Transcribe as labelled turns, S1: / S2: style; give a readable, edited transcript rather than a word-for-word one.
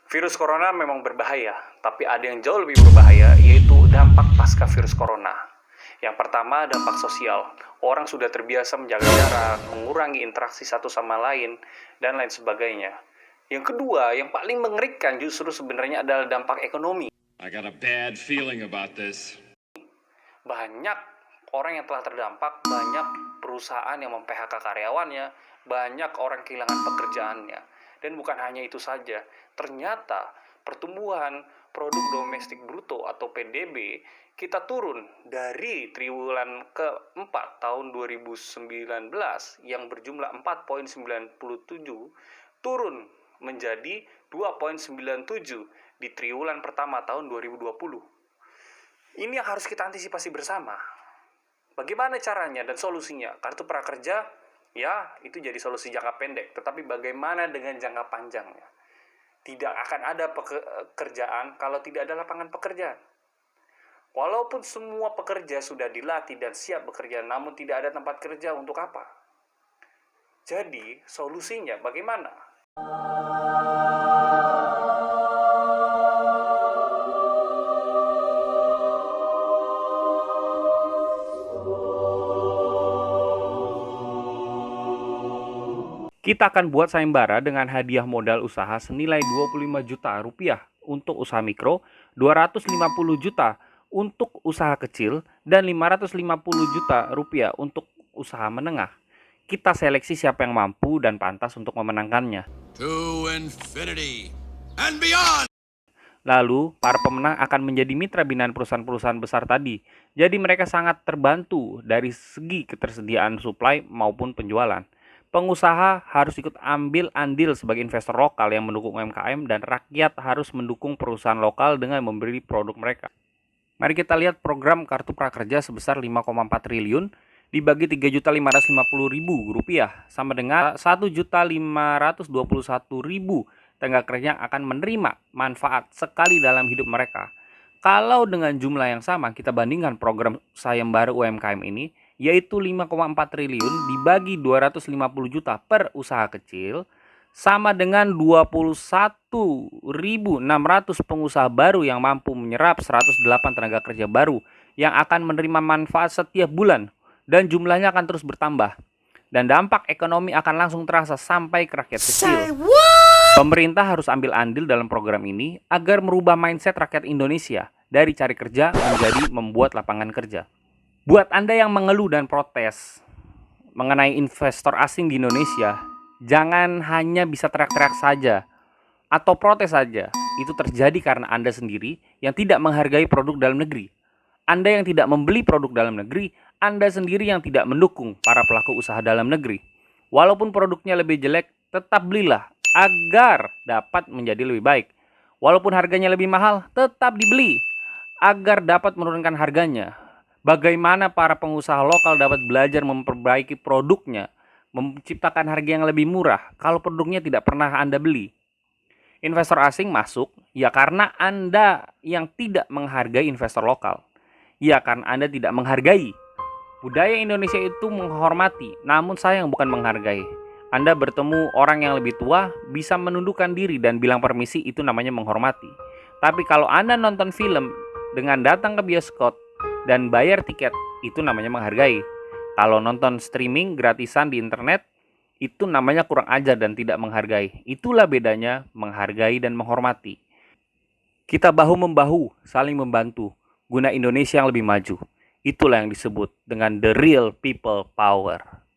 S1: Virus corona memang berbahaya, tapi ada yang jauh lebih berbahaya, yaitu dampak pasca virus corona. Yang pertama, dampak sosial. Orang sudah terbiasa menjaga jarak, mengurangi interaksi satu sama lain, dan lain sebagainya. Yang kedua, yang paling mengerikan justru sebenarnya adalah dampak ekonomi.
S2: I got a bad feeling about this.
S1: Banyak orang yang telah terdampak, banyak perusahaan yang mem-PHK karyawannya, banyak orang kehilangan pekerjaannya. Dan bukan hanya itu saja, ternyata pertumbuhan produk domestik bruto atau PDB kita turun dari triwulan keempat tahun 2019 yang berjumlah 4,97 turun menjadi 2,97 di triwulan pertama tahun 2020. Ini yang harus kita antisipasi bersama. Bagaimana caranya dan solusinya? Kartu prakerja, ya itu jadi solusi jangka pendek. Tetapi bagaimana dengan jangka panjangnya? Tidak akan ada pekerjaan kalau tidak ada lapangan pekerjaan. Walaupun semua pekerja sudah dilatih dan siap bekerja, namun tidak ada tempat kerja untuk apa? Jadi, solusinya bagaimana? Kita akan buat sayembara dengan hadiah modal usaha senilai 25 juta rupiah untuk usaha mikro, 250 juta untuk usaha kecil, dan 550 juta rupiah untuk usaha menengah. Kita seleksi siapa yang mampu dan pantas untuk memenangkannya.
S2: To infinity and beyond!
S1: Lalu, para pemenang akan menjadi mitra binaan perusahaan-perusahaan besar tadi. Jadi mereka sangat terbantu dari segi ketersediaan suplai maupun penjualan. Pengusaha harus ikut ambil andil sebagai investor lokal yang mendukung UMKM dan rakyat harus mendukung perusahaan lokal dengan membeli produk mereka. Mari kita lihat program Kartu Prakerja sebesar 5,4 triliun dibagi 3.550.000 rupiah sama dengan 1.521.000 tenaga kerja yang akan menerima manfaat sekali dalam hidup mereka. Kalau dengan jumlah yang sama kita bandingkan program sayembara UMKM ini, yaitu 5,4 triliun dibagi 250 juta per usaha kecil, sama dengan 21.600 pengusaha baru yang mampu menyerap 108 tenaga kerja baru yang akan menerima manfaat setiap bulan dan jumlahnya akan terus bertambah. Dan dampak ekonomi akan langsung terasa sampai ke rakyat kecil. Pemerintah harus ambil andil dalam program ini agar merubah mindset rakyat Indonesia dari cari kerja menjadi membuat lapangan kerja. Buat Anda yang mengeluh dan protes mengenai investor asing di Indonesia, jangan hanya bisa teriak-teriak saja atau protes saja. Itu terjadi karena Anda sendiri yang tidak menghargai produk dalam negeri. Anda yang tidak membeli produk dalam negeri, Anda sendiri yang tidak mendukung para pelaku usaha dalam negeri. Walaupun produknya lebih jelek, tetap belilah agar dapat menjadi lebih baik. Walaupun harganya lebih mahal, tetap dibeli agar dapat menurunkan harganya. Bagaimana para pengusaha lokal dapat belajar memperbaiki produknya, menciptakan harga yang lebih murah kalau produknya tidak pernah Anda beli. Investor asing masuk ya karena Anda yang tidak menghargai investor lokal. Ya karena Anda tidak menghargai. Budaya Indonesia itu menghormati, namun sayang bukan menghargai. Anda bertemu orang yang lebih tua, bisa menundukkan diri dan bilang permisi, itu namanya menghormati. Tapi kalau Anda nonton film dengan datang ke bioskop dan bayar tiket, itu namanya menghargai. Kalau nonton streaming gratisan di internet, itu namanya kurang ajar dan tidak menghargai. Itulah bedanya menghargai dan menghormati. Kita bahu-membahu, saling membantu, guna Indonesia yang lebih maju. Itulah yang disebut dengan the real people power.